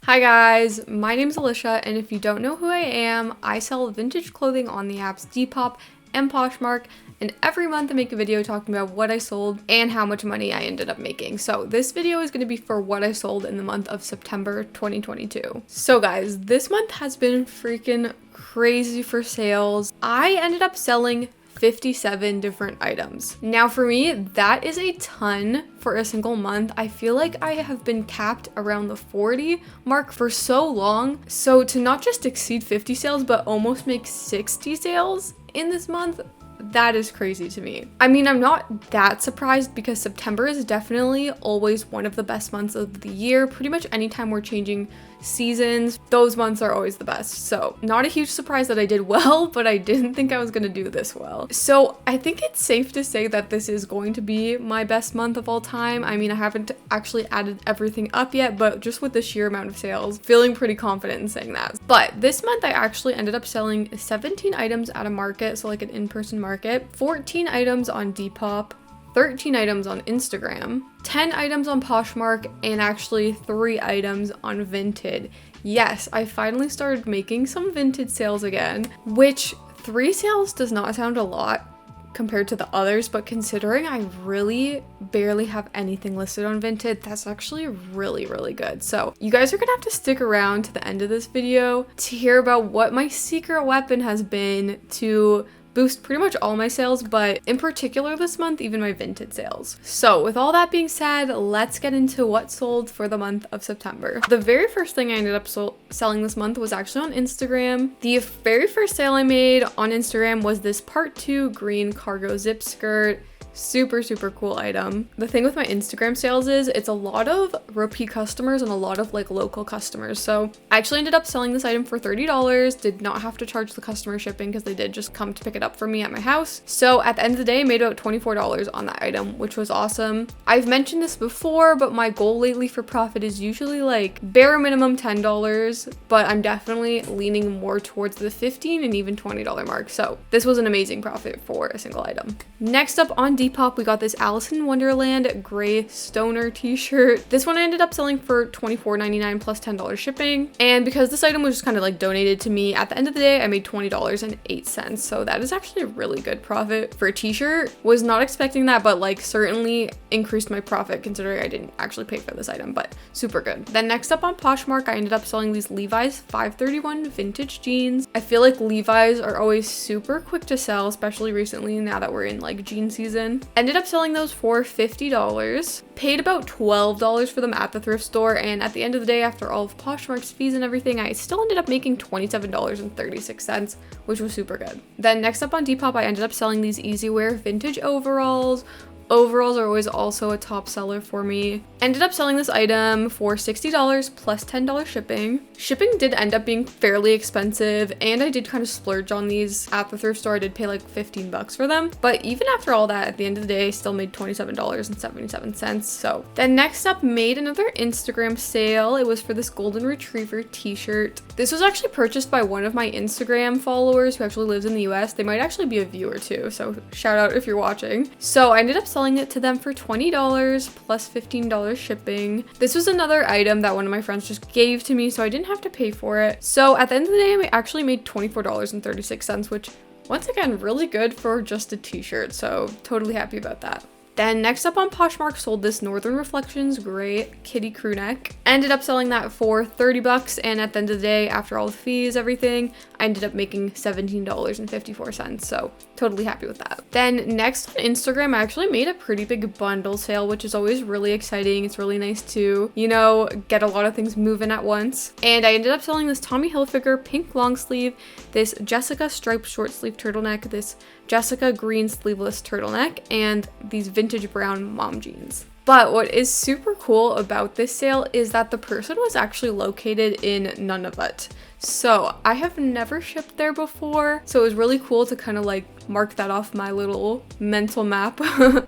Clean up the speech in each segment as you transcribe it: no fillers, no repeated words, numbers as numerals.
Hi guys, my name is Alicia, and if you don't know who I am, I sell vintage clothing on the apps Depop and Poshmark, and every month I make a video talking about what I sold and how much money I ended up making. So this video is going to be for what I sold in the month of September 2022. So guys, this month has been freaking crazy for sales. I ended up selling 57 different items. Now for me, that is a ton for a single month. I feel like I have been capped around the 40 mark for so long. So to not just exceed 50 sales, but almost make 60 sales in this month, that is crazy to me. I mean, I'm not that surprised because September is definitely always one of the best months of the year. Pretty much anytime we're changing seasons, those months are always the best. So not a huge surprise that I did well, but I didn't think I was gonna do this well. So I think it's safe to say that this is going to be my best month of all time. I mean, I haven't actually added everything up yet, but just with the sheer amount of sales, feeling pretty confident in saying that. But this month I actually ended up selling 17 items at a market, so like an in-person market, 14 items on Depop, 13 items on Instagram, 10 items on Poshmark, and actually 3 items on Vinted. Yes, I finally started making some Vinted sales again, which 3 sales does not sound a lot compared to the others, but considering I really barely have anything listed on Vinted, that's actually really good. So you guys are gonna have to stick around to the end of this video to hear about what my secret weapon has been to boost pretty much all my sales, but in particular this month, even my Vinted sales. So with all that being said, let's get into what sold for the month of September. The very first thing I ended up selling this month was actually on Instagram. The very first sale I made on Instagram was this part 2 green cargo zip skirt. Super cool item. The thing with my Instagram sales is it's a lot of repeat customers and a lot of like local customers. So I actually ended up selling this item for $30, did not have to charge the customer shipping because they did just come to pick it up for me at my house. So at the end of the day, I made about $24 on that item, which was awesome. I've mentioned this before, but my goal lately for profit is usually like bare minimum $10, but I'm definitely leaning more towards the $15 and even $20 mark. So this was an amazing profit for a single item. Next up on Depop, we got this Alice in Wonderland gray stoner t-shirt. This one I ended up selling for $24.99 plus $10 shipping. And because this item was just kind of like donated to me, at the end of the day, I made $20.08. So that is actually a really good profit for a t-shirt. Was not expecting that, but like certainly increased my profit considering I didn't actually pay for this item, but super good. Then next up on Poshmark, I ended up selling these Levi's 531 vintage jeans. I feel like Levi's are always super quick to sell, especially recently now that we're in like jean season. Ended up selling those for $50. Paid about $12 for them at the thrift store, and at the end of the day, after all of Poshmark's fees and everything, I still ended up making $27.36, which was super good. Then next up on Depop, I ended up selling these Easywear vintage overalls. Overalls are always also a top seller for me. Ended up selling this item for $60 plus $10 shipping. Shipping did end up being fairly expensive, and I did kind of splurge on these at the thrift store. I did pay like $15 for them, but even after all that, at the end of the day, I still made $27.77. So then next up, made another Instagram sale. It was for this golden retriever t-shirt. This was actually purchased by one of my Instagram followers who actually lives in the US. They might actually be a viewer too, so shout out if you're watching. So I ended up selling it to them for $20 plus $15 shipping. This was another item that one of my friends just gave to me, so I didn't have to pay for it. So at the end of the day, I actually made $24.36, which once again, really good for just a t-shirt. So totally happy about that. Then next up on Poshmark, sold this Northern Reflections gray kitty crew neck. Ended up selling that for $30, and at the end of the day, after all the fees, everything, I ended up making $17.54. So totally happy with that. Then next on Instagram, I actually made a pretty big bundle sale, which is always really exciting. It's really nice to, you know, get a lot of things moving at once. And I ended up selling this Tommy Hilfiger pink long sleeve, this Jessica striped short sleeve turtleneck, this Jessica green sleeveless turtleneck, and these vintage brown mom jeans. But what is super cool about this sale is that the person was actually located in Nunavut. So I have never shipped there before. So it was really cool to kind of like mark that off my little mental map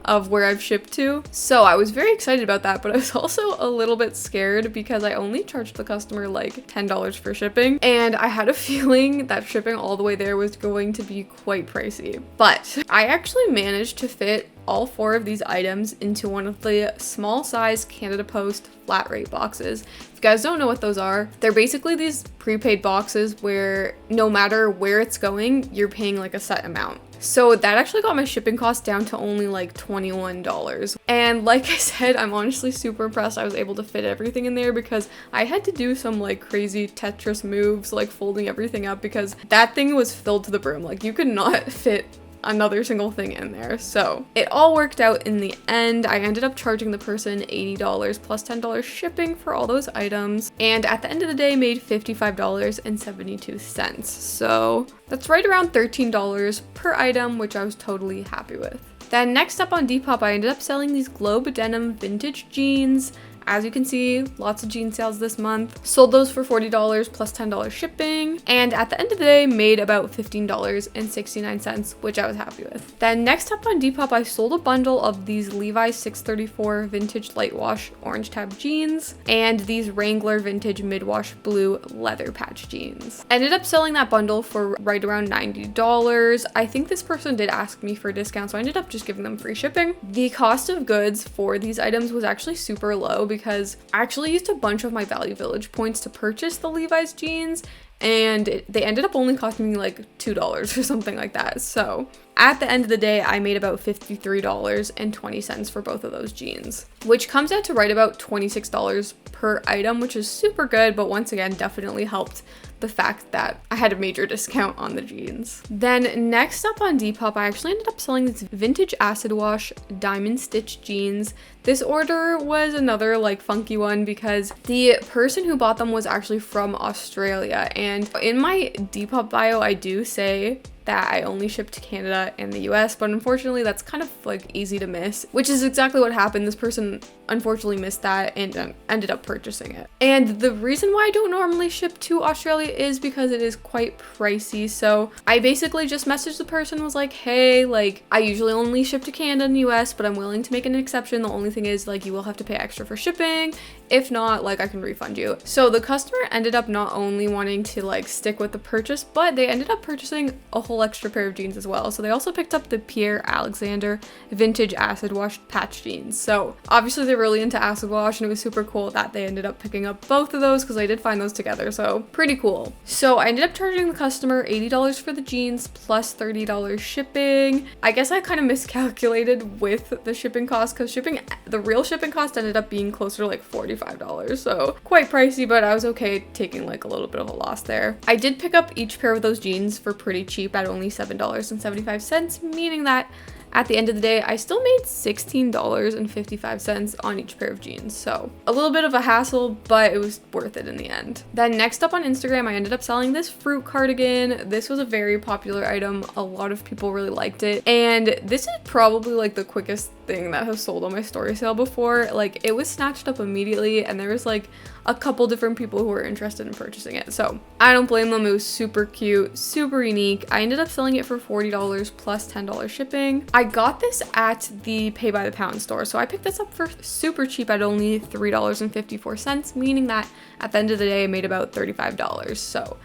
of where I've shipped to. So I was very excited about that, but I was also a little bit scared because I only charged the customer like $10 for shipping. And I had a feeling that shipping all the way there was going to be quite pricey. But I actually managed to fit all 4 of these items into one of the small size Canada Post flat rate boxes. If you guys don't know what those are, they're basically these prepaid boxes where no matter where it's going, you're paying like a set amount. So that actually got my shipping cost down to only like $21. And like I said, I'm honestly super impressed I was able to fit everything in there, because I had to do some like crazy Tetris moves, like folding everything up, because that thing was filled to the brim. Like you could not fit another single thing in there. So it all worked out in the end. I ended up charging the person $80 plus $10 shipping for all those items, and at the end of the day made $55.72. So that's right around $13 per item, which I was totally happy with. Then next up on Depop, I ended up selling these Globe denim vintage jeans. As you can see, lots of jean sales this month. Sold those for $40 plus $10 shipping, and at the end of the day made about $15.69, which I was happy with. Then next up on Depop, I sold a bundle of these Levi's 634 vintage light wash orange tab jeans and these Wrangler vintage mid-wash blue leather patch jeans. Ended up selling that bundle for right around $90. I think this person did ask me for a discount, so I ended up just giving them free shipping. The cost of goods for these items was actually super low, because I actually used a bunch of my Value Village points to purchase the Levi's jeans, and they ended up only costing me like $2 or something like that. So at the end of the day, I made about $53.20 for both of those jeans, which comes out to right about $26 per item, which is super good, but once again, definitely helped the fact that I had a major discount on the jeans. Then next up on Depop, I actually ended up selling these vintage acid wash diamond stitch jeans. This order was another like funky one, because the person who bought them was actually from Australia, and in my Depop bio I do say that I only ship to Canada and the US, but unfortunately that's kind of like easy to miss, which is exactly what happened. This person unfortunately missed that and ended up purchasing it. And the reason why I don't normally ship to Australia is because it is quite pricey. So I basically just messaged the person, was like, hey, like I usually only ship to Canada and US, but I'm willing to make an exception. The only thing is like you will have to pay extra for shipping. If not, like I can refund you. So the customer ended up not only wanting to like stick with the purchase, but they ended up purchasing a whole extra pair of jeans as well. So they also picked up the Pierre Alexander vintage acid wash patch jeans. So obviously they're really into acid wash, and it was super cool that they ended up picking up both of those, because I did find those together. So pretty cool. So I ended up charging the customer $80 for the jeans plus $30 shipping. I guess I kind of miscalculated with the shipping cost, because the real shipping cost ended up being closer to like $45. So quite pricey, but I was okay taking like a little bit of a loss there. I did pick up each pair of those jeans for pretty cheap at only $7.75, meaning that at the end of the day, I still made $16.55 on each pair of jeans. So a little bit of a hassle, but it was worth it in the end. Then next up on Instagram, I ended up selling this fruit cardigan. This was a very popular item. A lot of people really liked it. And this is probably like the quickest thing that has sold on my story sale before. Like it was snatched up immediately, and there was like a couple different people who were interested in purchasing it. So I don't blame them. It was super cute, super unique. I ended up selling it for $40 plus $10 shipping. I got this at the Pay by the Pound store, so I picked this up for super cheap at only $3.54, meaning that at the end of the day I made about $35. So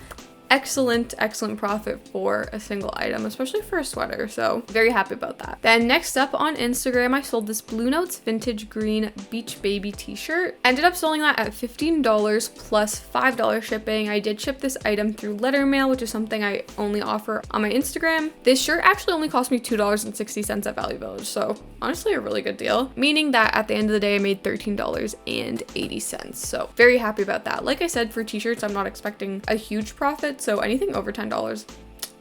excellent profit for a single item, especially for a sweater. So very happy about that. Then next up on Instagram, I sold this Blue Notes vintage green Beach Baby t-shirt. Ended up selling that at $15 plus $5 shipping. I did ship this item through letter mail, which is something I only offer on my Instagram. This shirt actually only cost me $2.60 at Value Village. So honestly a really good deal, meaning that at the end of the day I made $13.80. So very happy about that. Like I said, for t-shirts I'm not expecting a huge profit, so anything over $10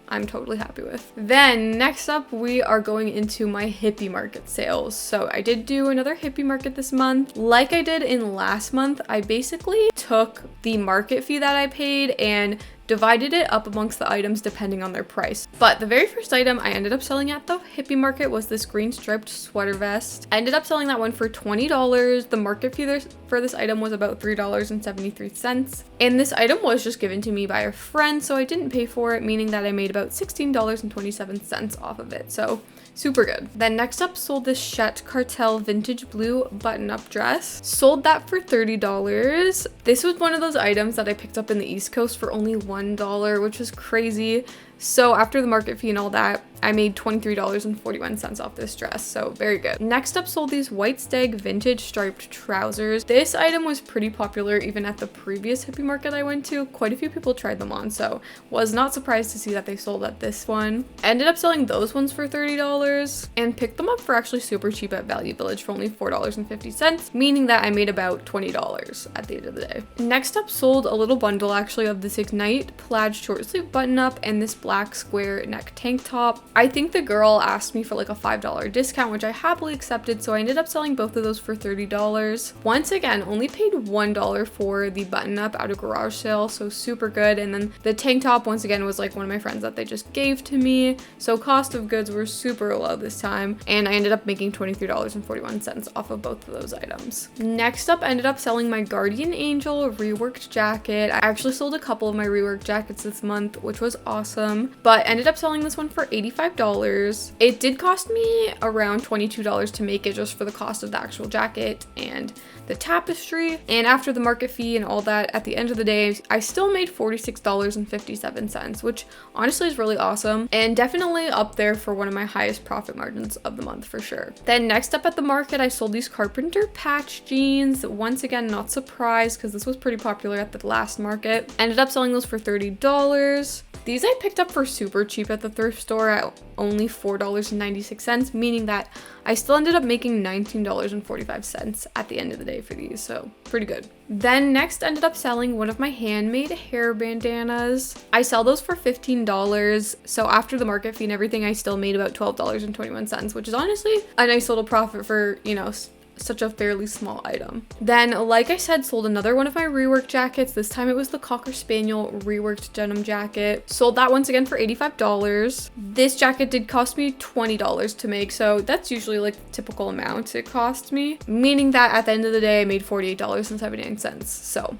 I'm totally happy with. Then next up, we are going into my Hippie Market sales. So I did do another Hippie Market this month. Like I did in last month, I basically took the market fee that I paid and divided it up amongst the items depending on their price. But the very first item I ended up selling at the Hippie Market was this green striped sweater vest. I ended up selling that one for $20. The market fee for this item was about $3.73. And this item was just given to me by a friend, so I didn't pay for it, meaning that I made about $16.27 off of it. So super good. Then next up, sold this Chet Cartel vintage blue button-up dress. Sold that for $30. This was one of those items that I picked up in the East Coast for only $1, which was crazy. So after the market fee and all that, I made $23.41 off this dress, so very good. Next up, sold these White Stag vintage striped trousers. This item was pretty popular even at the previous Hippie Market I went to. Quite a few people tried them on, so was not surprised to see that they sold at this one. I ended up selling those ones for $30 and picked them up for actually super cheap at Value Village for only $4.50, meaning that I made about $20 at the end of the day. Next up, sold a little bundle actually of this Ignite plaid short sleeve button up and this black square neck tank top. I think the girl asked me for like a $5 discount, which I happily accepted, so I ended up selling both of those for $30. Once again, only paid $1 for the button up out of garage sale, so super good. And then the tank top, once again, was like one of my friends that they just gave to me, so cost of goods were super low this time, and I ended up making $23.41 off of both of those items. Next up, I ended up selling my Guardian Angel reworked jacket. I actually sold a couple of my reworked jackets this month, which was awesome, but ended up selling this one for $85. It did cost me around $22 to make it just for the cost of the actual jacket and the tapestry. And after the market fee and all that, at the end of the day, I still made $46.57, which honestly is really awesome and definitely up there for one of my highest profit margins of the month for sure. Then next up at the market, I sold these Carpenter patch jeans. Once again, not surprised because this was pretty popular at the last market. Ended up selling those for $30. These I picked up for super cheap at the thrift store at only $4.96, meaning that I still ended up making $19.45 at the end of the day for these, so pretty good. Then next ended up selling one of my handmade hair bandanas. I sell those for $15, so after the market fee and everything, I still made about $12.21, which is honestly a nice little profit for, you know, such a fairly small item. Then, like I said, sold another one of my reworked jackets. This time it was the Cocker Spaniel reworked denim jacket. Sold that once again for $85. This jacket did cost me $20 to make, so that's usually like the typical amount it costs me, meaning that at the end of the day I made $48.79. So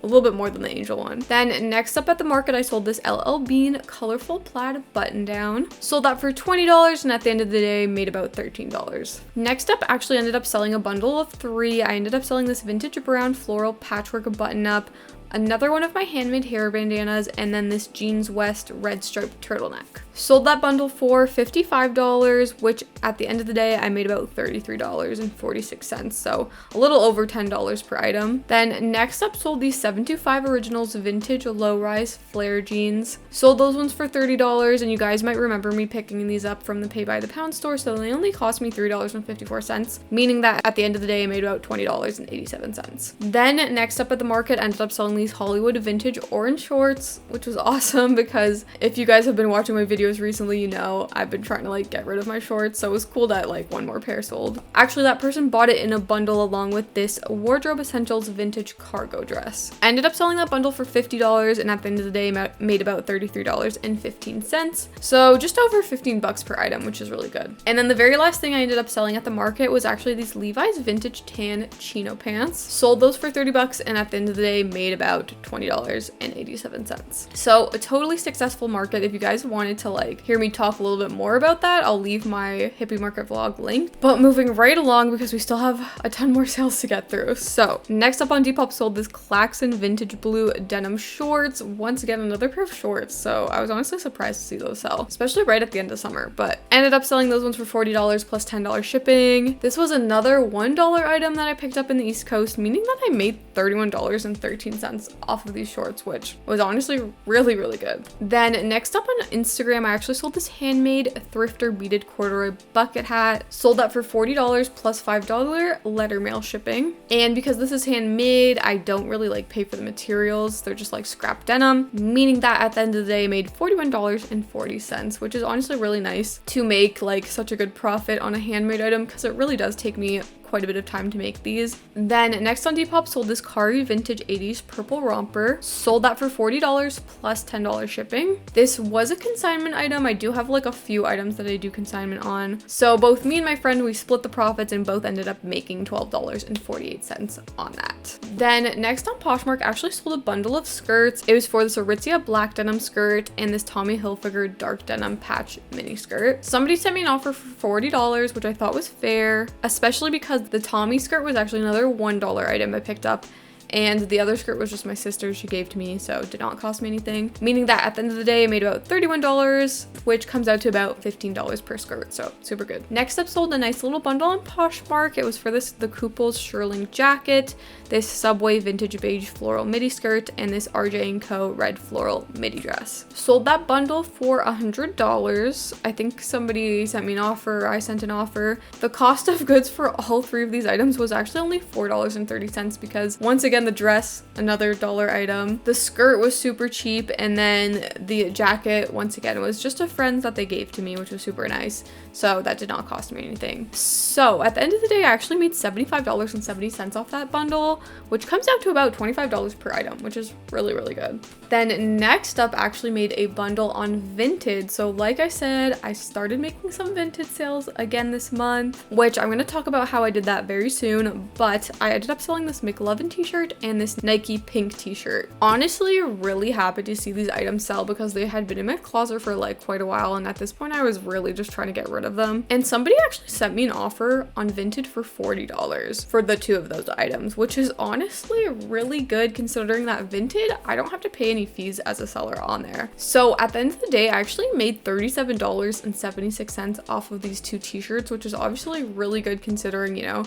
a little bit more than the Angel one. Then next up at the market, I sold this LL Bean colorful plaid button down. Sold that for $20 and at the end of the day made about $13. Next up, actually ended up selling a bundle of 3. I ended up selling this vintage brown floral patchwork button up, another one of my handmade hair bandanas, and then this Jeans West red striped turtleneck. Sold that bundle for $55, which at the end of the day, I made about $33.46, so a little over $10 per item. Then next up, sold these 725 Originals vintage low-rise flare jeans. Sold those ones for $30, and you guys might remember me picking these up from the Pay by the Pound store, so they only cost me $3.54, meaning that at the end of the day, I made about $20.87. Then next up at the market, ended up selling these Hollywood vintage orange shorts, which was awesome because if you guys have been watching my videos recently, you know I've been trying to like get rid of my shorts, so it was cool that like one more pair sold. Actually, that person bought it in a bundle along with this Wardrobe Essentials vintage cargo dress. I ended up selling that bundle for $50 and at the end of the day made about $33.15, so just over $15 per item, which is really good. And then the very last thing I ended up selling at the market was actually these Levi's vintage tan chino pants. Sold those for $30 and at the end of the day made about $20.87. So a totally successful market. If you guys wanted to like hear me talk a little bit more about that, I'll leave my Hippie Market vlog linked. But moving right along because we still have a ton more sales to get through. So next up on Depop, sold this Claxon vintage blue denim shorts. Once again, another pair of shorts. So I was honestly surprised to see those sell, especially right at the end of summer, but ended up selling those ones for $40 plus $10 shipping. This was another $1 item that I picked up in the East Coast, meaning that I made $31.13 off of these shorts, which was honestly really good. Then next up on Instagram, I actually sold this handmade thrifter beaded corduroy bucket hat. Sold that for $40 plus $5 letter mail shipping. And because this is handmade, I don't really like pay for the materials. They're just like scrap denim, meaning that at the end of the day I made $41.40, which is honestly really nice to make like such a good profit on a handmade item because it really does take me quite a bit of time to make these. Then next on Depop, sold this Kari vintage 80s purple romper. Sold that for $40 plus $10 shipping. This was a consignment item. I do have like a few items that I do consignment on. So both me and my friend, we split the profits and both ended up making $12.48 on that. Then next on Poshmark, I actually sold a bundle of skirts. It was for this Aritzia black denim skirt and this Tommy Hilfiger dark denim patch mini skirt. Somebody sent me an offer for $40, which I thought was fair, especially because the Tommy skirt was actually another $1 item I picked up and the other skirt was just my sister's. She gave to me, so it did not cost me anything, meaning that at the end of the day I made about $31, which comes out to about $15 per skirt, so super good. Next up, sold a nice little bundle on Poshmark. It was for the Kooples shearling jacket, this Subway vintage beige floral midi skirt, and this RJ & Co red floral midi dress. Sold that bundle for $100. I think somebody sent me an offer, I sent an offer. The cost of goods for all three of these items was actually only $4.30 because once again, the dress, another dollar item. The skirt was super cheap, and then the jacket, once again, was just a friend that they gave to me, which was super nice. So that did not cost me anything. So at the end of the day, I actually made $75.70 off that bundle, which comes out to about $25 per item, which is really, really good. Then next up, actually made a bundle on Vinted. So like I said, I started making some Vinted sales again this month, which I'm going to talk about how I did that very soon, but I ended up selling this McLovin t-shirt and this Nike pink t-shirt. Honestly, really happy to see these items sell because they had been in my closet for like quite a while, and at this point I was really just trying to get rid of them. And somebody actually sent me an offer on Vinted for $40 for the two of those items, which is honestly really good considering that Vinted, I don't have to pay any fees as a seller on there. So at the end of the day, I actually made $37.76 off of these two t-shirts, which is obviously really good considering, you know,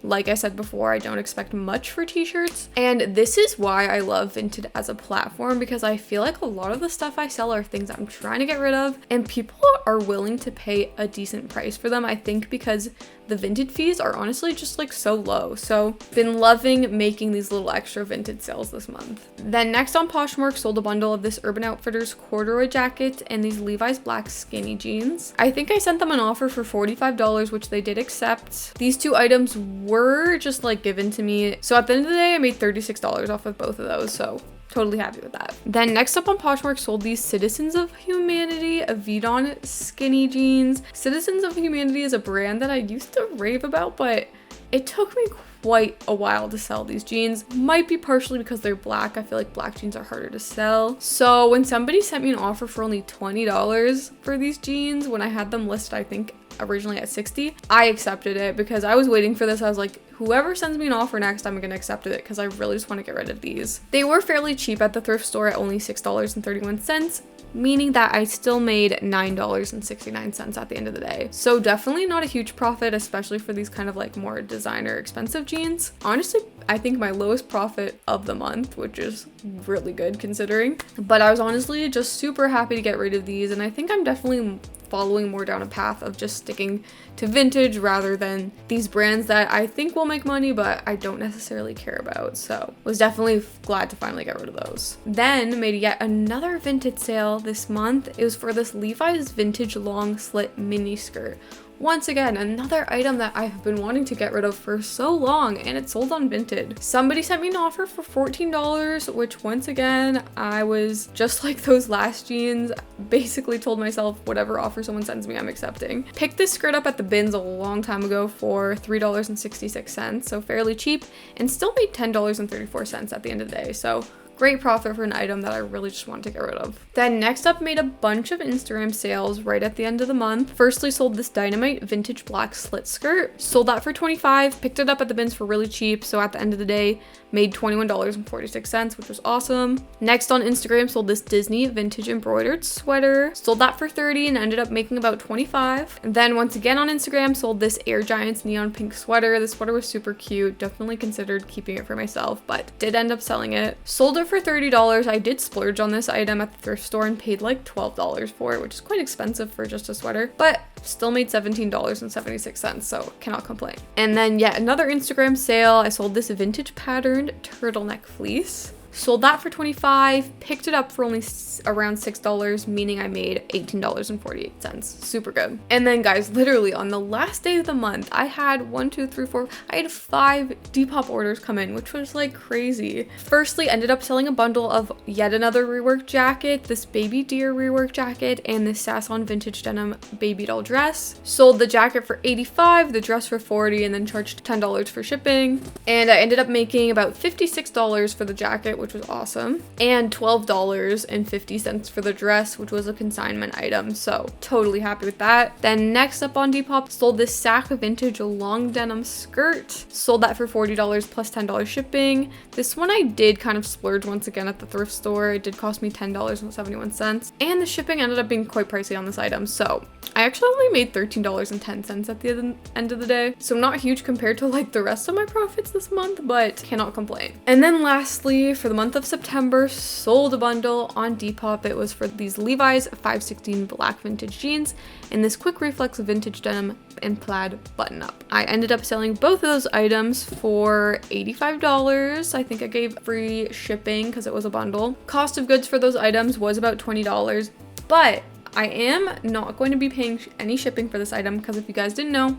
like I said before, I don't expect much for t-shirts. And this is why I love Vinted as a platform, because I feel like a lot of the stuff I sell are things I'm trying to get rid of, and people are willing to pay a decent price for them, I think, because the Vinted fees are honestly just like so low. So been loving making these little extra Vinted sales this month. Then next on Poshmark, sold a bundle of this Urban Outfitters corduroy jacket and these Levi's black skinny jeans. I think I sent them an offer for $45, which they did accept. These two items were just like given to me. So at the end of the day, I made $36 off of both of those. So totally happy with that. Then next up on Poshmark, sold these Citizens of Humanity Avidon skinny jeans. Citizens of Humanity is a brand that I used to rave about, but it took me quite a while to sell these jeans. Might be partially because they're black. I feel like black jeans are harder to sell. So when somebody sent me an offer for only $20 for these jeans, when I had them listed, I think originally at $60, I accepted it because I was waiting for this. I was like, whoever sends me an offer next, I'm gonna accept it because I really just want to get rid of these. They were fairly cheap at the thrift store at only $6.31, meaning that I still made $9.69 at the end of the day. So definitely not a huge profit, especially for these kind of like more designer expensive jeans. Honestly, I think my lowest profit of the month, which is really good considering. But I was honestly just super happy to get rid of these, and I think I'm definitely following more down a path of just sticking to vintage rather than these brands that I think will make money but I don't necessarily care about. So was definitely glad to finally get rid of those. Then made yet another vintage sale this month. It was for this Levi's vintage long slit mini skirt. Once again, another item that I've been wanting to get rid of for so long, and it sold on Vinted. Somebody sent me an offer for $14, which once again, I was just like those last jeans, basically told myself whatever offer someone sends me, I'm accepting. Picked this skirt up at the bins a long time ago for $3.66, so fairly cheap, and still made $10.34 at the end of the day. So great profit for an item that I really just wanted to get rid of. Then next up, made a bunch of Instagram sales right at the end of the month. Firstly, sold this Dynamite vintage black slit skirt. Sold that for $25, picked it up at the bins for really cheap. So at the end of the day, made $21.46, which was awesome. Next on Instagram, sold this Disney vintage embroidered sweater. Sold that for $30 and ended up making about $25. And then once again on Instagram, sold this Air Giants neon pink sweater. The sweater was super cute. Definitely considered keeping it for myself, but did end up selling it. Sold it for $30. I did splurge on this item at the thrift store and paid like $12 for it, which is quite expensive for just a sweater, but still made $17.76, so cannot complain. And then yet another Instagram sale, I sold this vintage patterned turtleneck fleece. Sold that for $25, picked it up for only around $6, meaning I made $18.48. Super good. And then guys, literally on the last day of the month, I had I had 5 Depop orders come in, which was like crazy. Firstly, ended up selling a bundle of yet another rework jacket, this baby deer rework jacket, and this Sasson vintage denim baby doll dress. Sold the jacket for $85, the dress for $40, and then charged $10 for shipping. And I ended up making about $56 for the jacket, which was awesome, and $12.50 for the dress, which was a consignment item, so totally happy with that. Then next up on Depop, sold this Sack vintage long denim skirt, sold that for $40 plus $10 shipping. This one I did kind of splurge once again at the thrift store. It did cost me $10.71, and the shipping ended up being quite pricey on this item, so I actually only made $13.10 at the end of the day, so not huge compared to like the rest of my profits this month, but cannot complain. And then lastly, for the month of September, sold a bundle on Depop. It was for these Levi's 516 black vintage jeans and this quick reflex vintage denim and plaid button up. I ended up selling both of those items for $85. I think I gave free shipping because it was a bundle. Cost of goods for those items was about $20, but I am not going to be paying any shipping for this item because if you guys didn't know,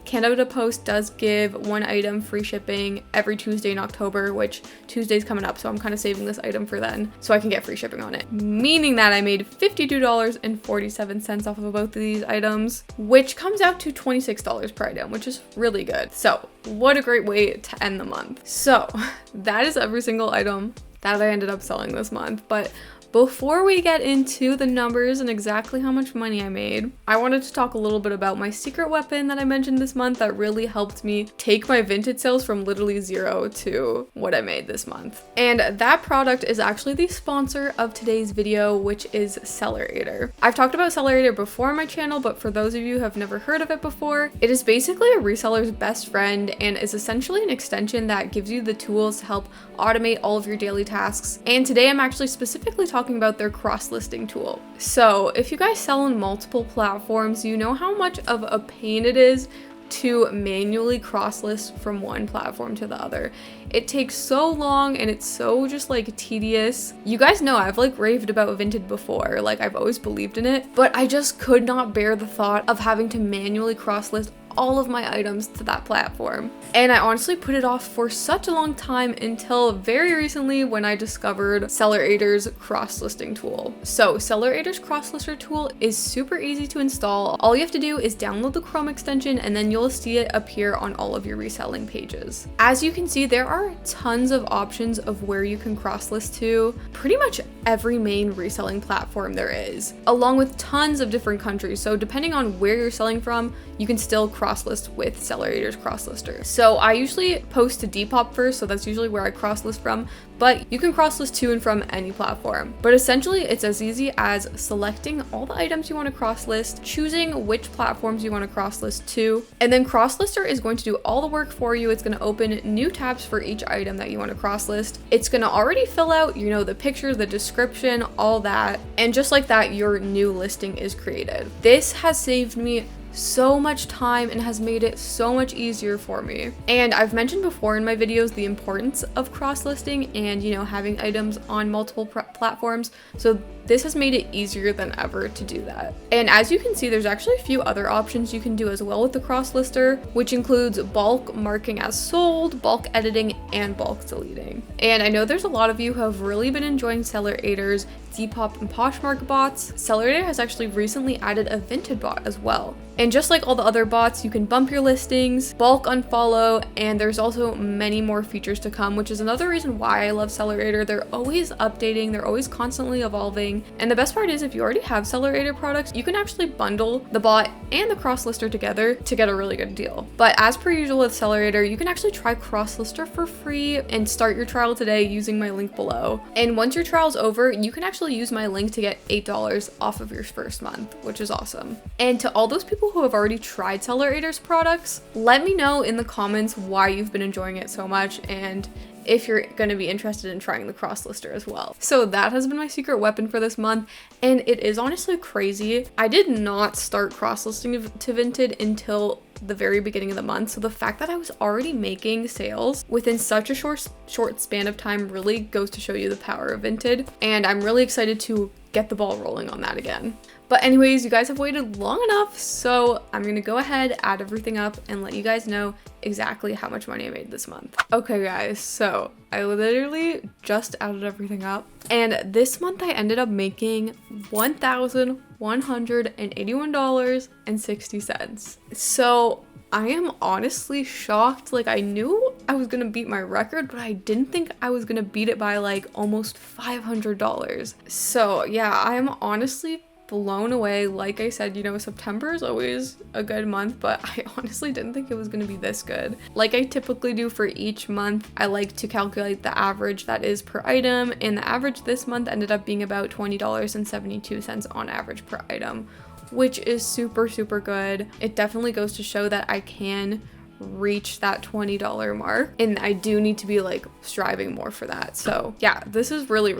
Canada Post does give one item free shipping every Tuesday in October, which Tuesday's coming up, so I'm kind of saving this item for then so I can get free shipping on it. Meaning that I made $52.47 off of both of these items, which comes out to $26 per item, which is really good. So what a great way to end the month. So that is every single item that I ended up selling this month, but before we get into the numbers and exactly how much money I made, I wanted to talk a little bit about my secret weapon that I mentioned this month that really helped me take my vintage sales from literally zero to what I made this month. And that product is actually the sponsor of today's video, which is Sellerator. I've talked about Sellerator before on my channel, but for those of you who have never heard of it before, it is basically a reseller's best friend and is essentially an extension that gives you the tools to help automate all of your daily tasks. And today I'm actually specifically talking about their cross-listing tool. So if you guys sell on multiple platforms, you know how much of a pain it is to manually cross-list from one platform to the other. It takes so long and it's so just like tedious. You guys know I've like raved about Vinted before, like I've always believed in it, but I just could not bear the thought of having to manually cross-list all of my items to that platform. And I honestly put it off for such a long time until very recently when I discovered Sellerator's cross-listing tool. So Sellerator's cross-lister tool is super easy to install. All you have to do is download the Chrome extension and then you'll see it appear on all of your reselling pages. As you can see, there are tons of options of where you can cross-list to pretty much every main reselling platform there is, along with tons of different countries. So depending on where you're selling from, you can still cross-list with Sellerator's cross-lister. So I usually post to Depop first, so that's usually where I cross-list from, but you can cross-list to and from any platform. But essentially, it's as easy as selecting all the items you want to cross-list, choosing which platforms you want to cross-list to, and then Cross-Lister is going to do all the work for you. It's going to open new tabs for each item that you want to cross-list. It's going to already fill out, you know, the picture, the description, all that, and just like that, your new listing is created. This has saved me so much time and has made it so much easier for me. And I've mentioned before in my videos the importance of cross-listing and, you know, having items on multiple platforms. So this has made it easier than ever to do that. And as you can see, there's actually a few other options you can do as well with the cross-lister, which includes bulk marking as sold, bulk editing, and bulk deleting. And I know there's a lot of you who have really been enjoying Sellerator's Depop and Poshmark bots. Sellerator has actually recently added a Vinted bot as well. And just like all the other bots, you can bump your listings, bulk unfollow, and there's also many more features to come, which is another reason why I love Sellerator. They're always updating, they're always constantly evolving. And the best part is if you already have Sellerator products, you can actually bundle the bot and the cross-lister together to get a really good deal. But as per usual with Sellerator, you can actually try cross-lister for free and start your trial today using my link below. And once your trial's over, you can actually use my link to get $8 off of your first month, which is awesome. And to all those people who have already tried Sellerator's products, let me know in the comments why you've been enjoying it so much and if you're going to be interested in trying the cross-lister as well. So that has been my secret weapon for this month, and it is honestly crazy. I did not start cross-listing to Vinted until the very beginning of the month, so the fact that I was already making sales within such a short span of time really goes to show you the power of Vinted, and I'm really excited to get the ball rolling on that again. But anyways, you guys have waited long enough, so I'm gonna go ahead, add everything up, and let you guys know exactly how much money I made this month. Okay guys, so I literally just added everything up, and this month I ended up making $1,181.60. So I am honestly shocked. Like, I knew I was gonna beat my record, but I didn't think I was gonna beat it by like almost $500. So yeah, I am honestly blown away. Like I said, you know, September is always a good month, but I honestly didn't think it was gonna be this good. Like I typically do for each month, I like to calculate the average that is per item, and the average this month ended up being about $20.72 on average per item, which is super, super good. It definitely goes to show that I can reach that $20 mark, and I do need to be like striving more for that. So yeah, this is really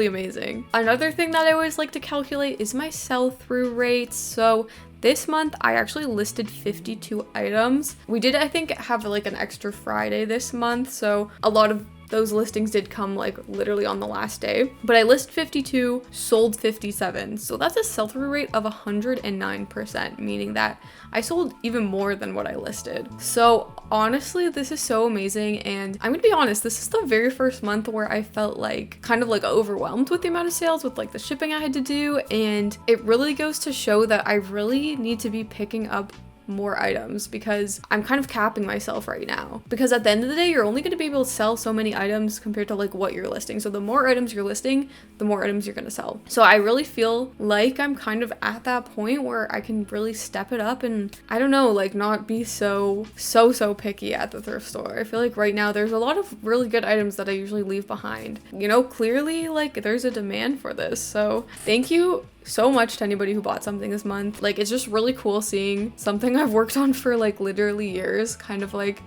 amazing. Another thing that I always like to calculate is my sell-through rates. So this month I actually listed 52 items. We did, I think, have like an extra Friday this month, so a lot of those listings did come like literally on the last day, but I list 52, sold 57. So that's a sell-through rate of 109%, meaning that I sold even more than what I listed. So honestly, this is so amazing. And I'm gonna be honest, this is the very first month where I felt like kind of like overwhelmed with the amount of sales, with like the shipping I had to do. And it really goes to show that I really need to be picking up more items, because I'm kind of capping myself right now, because at the end of the day, you're only going to be able to sell so many items compared to like what you're listing. So the more items you're listing, the more items you're going to sell. So I really feel like I'm kind of at that point where I can really step it up and, I don't know, like not be so picky at the thrift store. I feel like right now there's a lot of really good items that I usually leave behind. You know, clearly like there's a demand for this. So thank you so much to anybody who bought something this month. Like, it's just really cool seeing something I've worked on for like literally years kind of like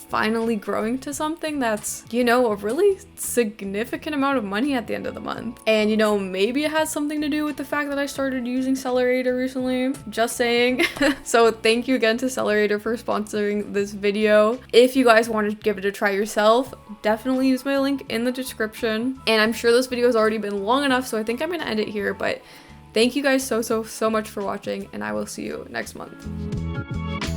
finally growing to something that's, you know, a really significant amount of money at the end of the month. And, you know, maybe it has something to do with the fact that I started using Accelerator recently, just saying. So thank you again to Accelerator for sponsoring this video. If you guys want to give it a try yourself, definitely use my link in the description. And I'm sure this video has already been long enough, so I think I'm gonna end it here, but thank you guys so much for watching, and I will see you next month.